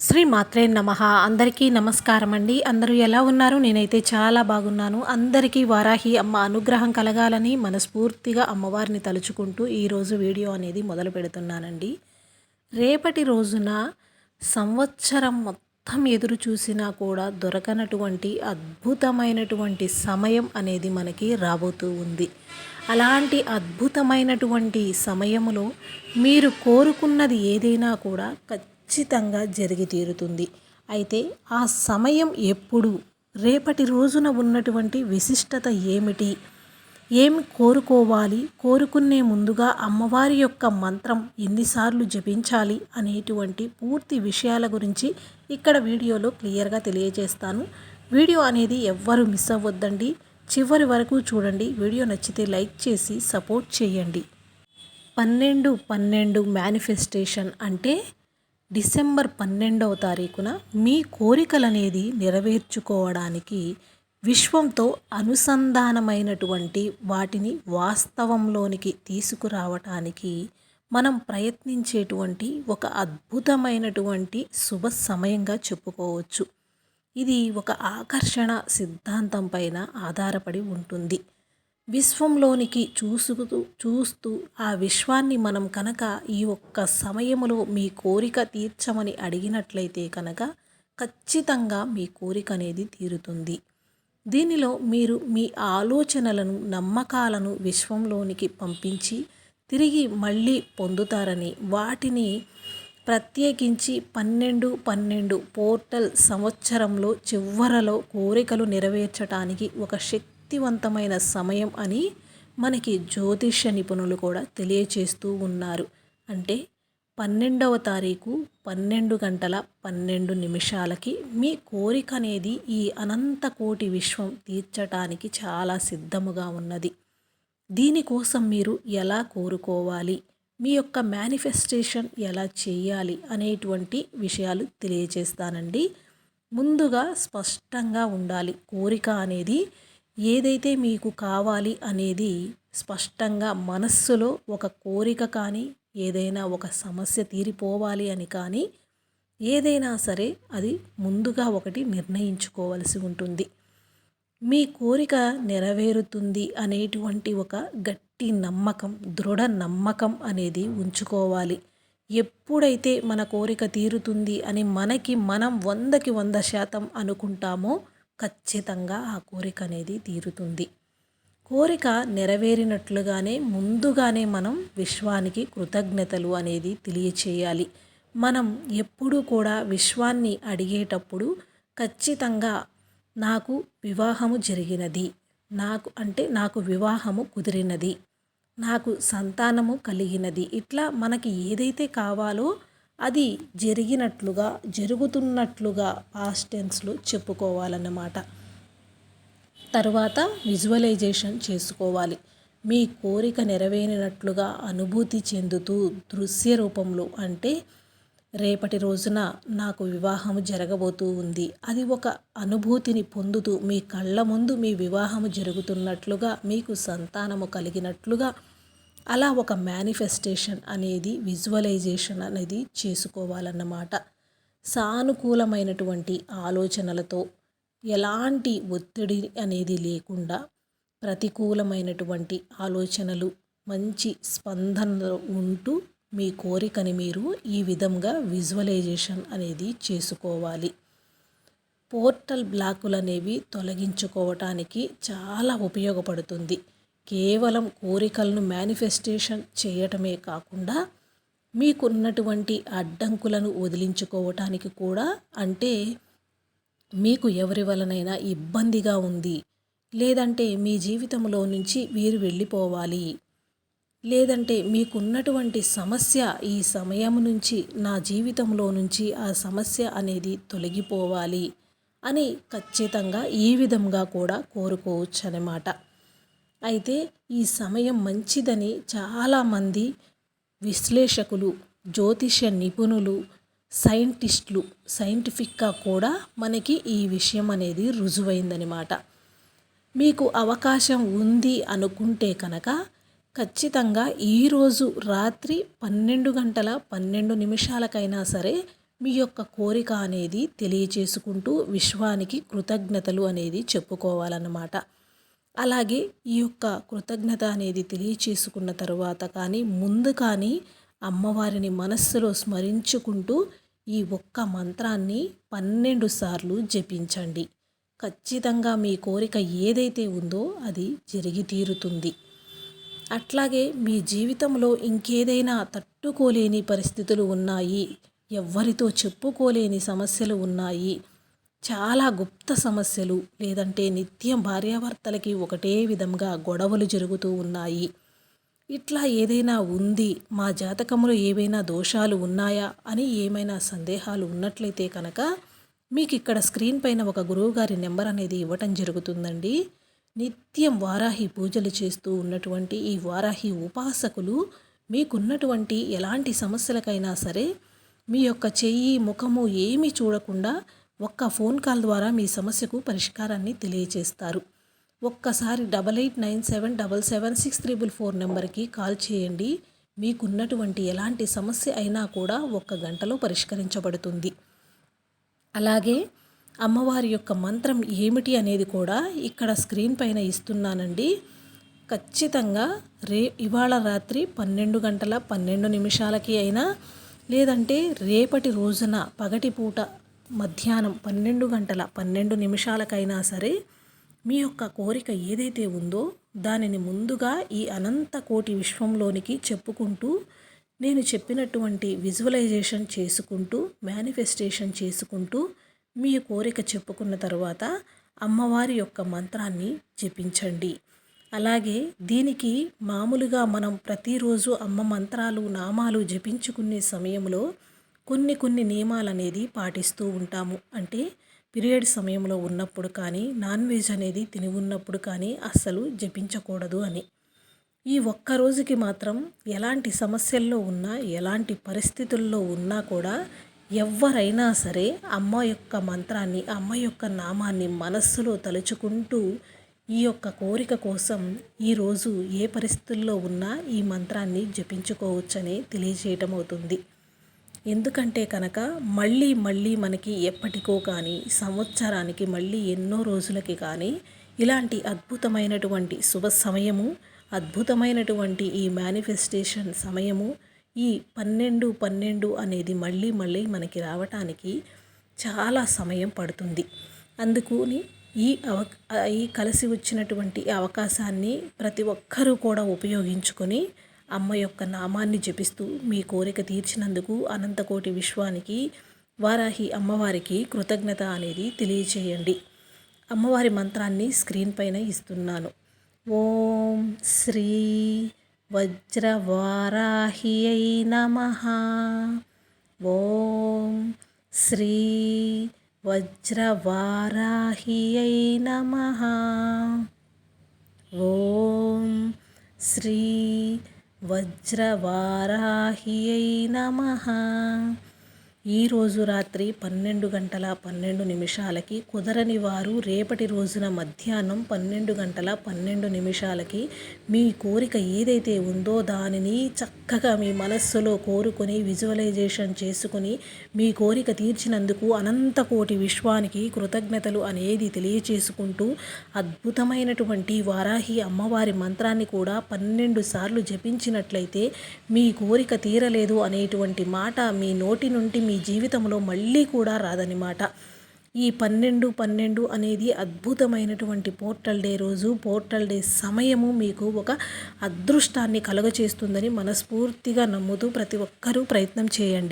శ్రీ మాత్రే నమః. అందరికీ నమస్కారం అండి. అందరూ ఎలా ఉన్నారు? నేనైతే చాలా బాగున్నాను. అందరికీ వారాహి అమ్మ అనుగ్రహం కలగాలని మనస్ఫూర్తిగా అమ్మవారిని తలుచుకుంటూ ఈరోజు వీడియో అనేది మొదలు పెడుతున్నానండి. రేపటి రోజున సంవత్సరం మొత్తం ఎదురు చూసినా కూడా దొరకనటువంటి అద్భుతమైనటువంటి సమయం అనేది మనకి రాబోతూ ఉంది. అద్భుతమైనటువంటి సమయంలో మీరు కోరుకున్నది ఏదైనా కూడా ఖచ్చితంగా జరిగి తీరుతుంది. అయితే ఆ సమయం ఎప్పుడు, రేపటి రోజున ఉన్నటువంటి విశిష్టత ఏమిటి, ఏమి కోరుకోవాలి, కోరుకునే ముందుగా అమ్మవారి యొక్క మంత్రం ఎన్నిసార్లు జపించాలి అనేటువంటి పూర్తి విషయాల గురించి ఇక్కడ వీడియోలో క్లియర్గా తెలియజేస్తాను. వీడియో అనేది ఎవ్వరూ మిస్ అవ్వద్దండి. చివరి వరకు చూడండి. వీడియో నచ్చితే లైక్ చేసి సపోర్ట్ చేయండి. 12/12 మేనిఫెస్టేషన్ అంటే డిసెంబర్ 12వ తారీఖున మీ కోరికలనేది నెరవేర్చుకోవడానికి విశ్వంతో అనుసంధానమైనటువంటి వాటిని వాస్తవంలోనికి తీసుకురావటానికి మనం ప్రయత్నించేటువంటి ఒక అద్భుతమైనటువంటి శుభ సమయంగా చెప్పుకోవచ్చు. ఇది ఒక ఆకర్షణ సిద్ధాంతం పైన ఆధారపడి ఉంటుంది. విశ్వంలోనికి చూస్తూ ఆ విశ్వాన్ని మనం కనుక ఈ ఒక్క సమయంలో మీ కోరిక తీర్చమని అడిగినట్లయితే కనుక ఖచ్చితంగా మీ కోరిక అనేది తీరుతుంది. దీనిలో మీరు మీ ఆలోచనలను, నమ్మకాలను విశ్వంలోనికి పంపించి తిరిగి మళ్ళీ పొందుతారని, వాటిని ప్రత్యేకించి 12/12 పోర్టల్ సంవత్సరంలో చివరలో కోరికలు నెరవేర్చడానికి ఒక శక్తివంతమైన సమయం అని మనకి జ్యోతిష్య నిపుణులు కూడా తెలియచేస్తూ ఉన్నారు. అంటే 12వ తారీఖు 12 గంటల 12 నిమిషాలకి మీ కోరిక అనేది ఈ అనంత కోటి విశ్వం తీర్చటానికి చాలా సిద్ధముగా ఉన్నది. దీనికోసం మీరు ఎలా కోరుకోవాలి, మీ యొక్క మేనిఫెస్టేషన్ ఎలా చేయాలి అనేటువంటి విషయాలు తెలియజేస్తానండి. ముందుగా స్పష్టంగా ఉండాలి. కోరిక అనేది ఏదైతే మీకు కావాలి అనేది స్పష్టంగా మనస్సులో ఒక కోరిక కానీ, ఏదైనా ఒక సమస్య తీరిపోవాలి అని కానీ, ఏదైనా సరే అది ముందుగా ఒకటి నిర్ణయించుకోవలసి ఉంటుంది. మీ కోరిక నెరవేరుతుంది అనేటువంటి ఒక గట్టి నమ్మకం, దృఢ నమ్మకం అనేది ఉంచుకోవాలి. ఎప్పుడైతే మన కోరిక తీరుతుంది అని మనం 100కి 100% అనుకుంటామో ఖచ్చితంగా ఆ కోరిక అనేది తీరుతుంది. కోరిక నెరవేరినట్లుగానే ముందుగానే మనం విశ్వానికి కృతజ్ఞతలు అనేది తెలియచేయాలి. మనం ఎప్పుడూ కూడా విశ్వాన్ని అడిగేటప్పుడు ఖచ్చితంగా నాకు వివాహము జరిగినది, నాకు వివాహము కుదిరినది, నాకు సంతానము కలిగినది, ఇట్లా మనకి ఏదైతే కావాలో అది జరిగినట్లుగా, జరుగుతున్నట్లుగా పాస్ట్ టెన్స్లో చెప్పుకోవాలన్నమాట. తర్వాత విజువలైజేషన్ చేసుకోవాలి. మీ కోరిక నెరవేరినట్లుగా అనుభూతి చెందుతూ దృశ్య రూపంలో, అంటే రేపటి రోజున నాకు వివాహము జరగబోతూ ఉంది, అది ఒక అనుభూతిని పొందుతూ మీ కళ్ళ ముందు మీ వివాహము జరుగుతున్నట్లుగా, మీకు సంతానము కలిగినట్లుగా అలా ఒక మేనిఫెస్టేషన్ అనేది, విజువలైజేషన్ అనేది చేసుకోవాలన్నమాట. సానుకూలమైనటువంటి ఆలోచనలతో, ఎలాంటి ఒత్తిడి అనేది లేకుండా, ప్రతికూలమైనటువంటి ఆలోచనలు మంచి స్పందనలో ఉంటూ మీ కోరికని మీరు ఈ విధంగా విజువలైజేషన్ అనేది చేసుకోవాలి. పోర్టల్ బ్లాకులు అనేవి తొలగించుకోవటానికి చాలా ఉపయోగపడుతుంది. కేవలం కోరికలను మేనిఫెస్టేషన్ చేయటమే కాకుండా మీకున్నటువంటి అడ్డంకులను వదిలించుకోవటానికి కూడా, అంటే మీకు ఎవరి వలనైనా ఇబ్బందిగా ఉంది, లేదంటే మీ జీవితంలో నుంచి వీరు వెళ్ళిపోవాలి, లేదంటే మీకున్నటువంటి సమస్య ఈ సమయం నుంచి నా జీవితంలో నుంచి ఆ సమస్య అనేది తొలగిపోవాలి అని ఖచ్చితంగా ఈ విధంగా కూడా కోరుకోవచ్చు అన్నమాట. అయితే ఈ సమయం మంచిదని చాలామంది విశ్లేషకులు, జ్యోతిష్య నిపుణులు, సైంటిఫిక్గా కూడా మనకి ఈ విషయం అనేది రుజువైందనమాట. మీకు అవకాశం ఉంది అనుకుంటే కనుక ఖచ్చితంగా ఈరోజు రాత్రి 12 గంటల 12 నిమిషాలకైనా సరే మీ యొక్క కోరిక అనేది తెలియచేసుకుంటూ విశ్వానికి కృతజ్ఞతలు అనేది చెప్పుకోవాలన్నమాట. అలాగే ఈ యొక్క కృతజ్ఞత అనేది తెలియచేసుకున్న తరువాత కానీ ముందు కానీ అమ్మవారిని మనస్సులో స్మరించుకుంటూ ఈ ఒక్క మంత్రాన్ని 12 సార్లు జపించండి. ఖచ్చితంగా మీ కోరిక ఏదైతే ఉందో అది జరిగి తీరుతుంది. అట్లాగే మీ జీవితంలో ఇంకేదైనా తట్టుకోలేని పరిస్థితులు ఉన్నాయి, ఎవ్వరితో చెప్పుకోలేని సమస్యలు ఉన్నాయి, చాలా గుప్త సమస్యలు, లేదంటే నిత్యం భార్యాభర్తలకి ఒకటే విధంగా గొడవలు జరుగుతూ ఉన్నాయి, ఇట్లా ఏదైనా ఉంది, మా జాతకంలో ఏవైనా దోషాలు ఉన్నాయా అని ఏమైనా సందేహాలు ఉన్నట్లయితే కనుక మీకు ఇక్కడ స్క్రీన్ పైన ఒక గురువుగారి నెంబర్ అనేది ఇవ్వటం జరుగుతుందండి. నిత్యం వారాహి పూజలు చేస్తూ ఉన్నటువంటి ఈ వారాహి ఉపాసకులు మీకున్నటువంటి ఎలాంటి సమస్యలకైనా సరే మీ యొక్క చెయ్యి ముఖము ఏమీ చూడకుండా ఒక్క ఫోన్ కాల్ ద్వారా మీ సమస్యకు పరిష్కారాన్ని తెలియజేస్తారు. ఒక్కసారి 8897776344 నెంబర్కి కాల్ చేయండి. మీకున్నటువంటి ఎలాంటి సమస్య అయినా కూడా 1 గంటలో పరిష్కరించబడుతుంది. అలాగే అమ్మవారి యొక్క మంత్రం ఏమిటి అనేది కూడా ఇక్కడ స్క్రీన్ పైన ఇస్తున్నానండి. ఖచ్చితంగా ఇవాళ రాత్రి 12 గంటల 12 నిమిషాలకి అయినా, లేదంటే రేపటి రోజున పగటిపూట మధ్యాహ్నం 12 గంటల 12 నిమిషాలకైనా సరే మీ యొక్క కోరిక ఏదైతే ఉందో దానిని ముందుగా ఈ అనంత కోటి విశ్వంలోనికి చెప్పుకుంటూ, నేను చెప్పినటువంటి విజువలైజేషన్ చేసుకుంటూ, మేనిఫెస్టేషన్ చేసుకుంటూ మీ కోరిక చెప్పుకున్న తర్వాత అమ్మవారి యొక్క మంత్రాన్ని జపించండి. అలాగే దీనికి మామూలుగా మనం ప్రతిరోజు అమ్మ మంత్రాలు నామాలు జపించుకునే సమయంలో కొన్ని నియమాలు అనేది పాటిస్తూ ఉంటాము. అంటే పీరియడ్ సమయంలో ఉన్నప్పుడు కానీ, నాన్ వెజ్ అనేది తిని ఉన్నప్పుడు కానీ అస్సలు జపించకూడదు అని. ఈ ఒక్క రోజుకి మాత్రం ఎలాంటి సమస్యల్లో ఉన్నా, ఎలాంటి పరిస్థితుల్లో ఉన్నా కూడా ఎవరైనా సరే అమ్మ యొక్క మంత్రాన్ని, అమ్మ యొక్క నామాన్ని మనస్సులో తలుచుకుంటూ ఈ యొక్క కోరిక కోసం ఈరోజు ఏ పరిస్థితుల్లో ఉన్నా ఈ మంత్రాన్ని జపించుకోవచ్చని తెలియజేయటం అవుతుంది. ఎందుకంటే కనుక మళ్ళీ మనకి ఎప్పటికో కానీ, సంవత్సరానికి మళ్ళీ ఎన్నో రోజులకి కానీ ఇలాంటి అద్భుతమైనటువంటి శుభ సమయము, అద్భుతమైనటువంటి ఈ మేనిఫెస్టేషన్ సమయము, ఈ 12 అనేది మళ్ళీ మనకి రావటానికి చాలా సమయం పడుతుంది. అందుకని ఈ కలిసి వచ్చినటువంటి అవకాశాన్ని ప్రతి ఒక్కరూ కూడా ఉపయోగించుకొని అమ్మ యొక్క నామాన్ని జపిస్తూ మీ కోరిక తీర్చినందుకు అనంతకోటి విశ్వానికి, వారాహి అమ్మవారికి కృతజ్ఞత అనేది తెలియచేయండి. అమ్మవారి మంత్రాన్ని స్క్రీన్ పైన ఇస్తున్నాను. ఓం శ్రీ వజ్రవారాహియై నమః. ఓం శ్రీ వజ్రవారాహియై నమః. ఓం శ్రీ వజ్రవారాహియై నమః. ఈరోజు రాత్రి 12 గంటల 12 నిమిషాలకి, కుదరని వారు రేపటి రోజున మధ్యాహ్నం 12 గంటల 12 నిమిషాలకి మీ కోరిక ఏదైతే ఉందో దానిని చక్కగా మీ మనస్సులో కోరుకొని విజువలైజేషన్ చేసుకుని మీ కోరిక తీర్చినందుకు అనంతకోటి విశ్వానికి కృతజ్ఞతలు అనేది తెలియచేసుకుంటూ అద్భుతమైనటువంటి వారాహి అమ్మవారి మంత్రాన్ని కూడా 12 సార్లు జపించినట్లయితే మీ కోరిక తీరలేదు అనేటువంటి మాట మీ నోటి నుండి మీ జీవితంలో మళ్ళీ కూడా రాదనమాట. ఈ 12 అనేది అద్భుతమైనటువంటి పోర్టల్ డే రోజు, పోర్టల్ డే సమయము మీకు ఒక అదృష్టాన్ని కలుగచేస్తుందని మనస్ఫూర్తిగా నమ్ముతూ ప్రతి ఒక్కరూ ప్రయత్నం చేయండి.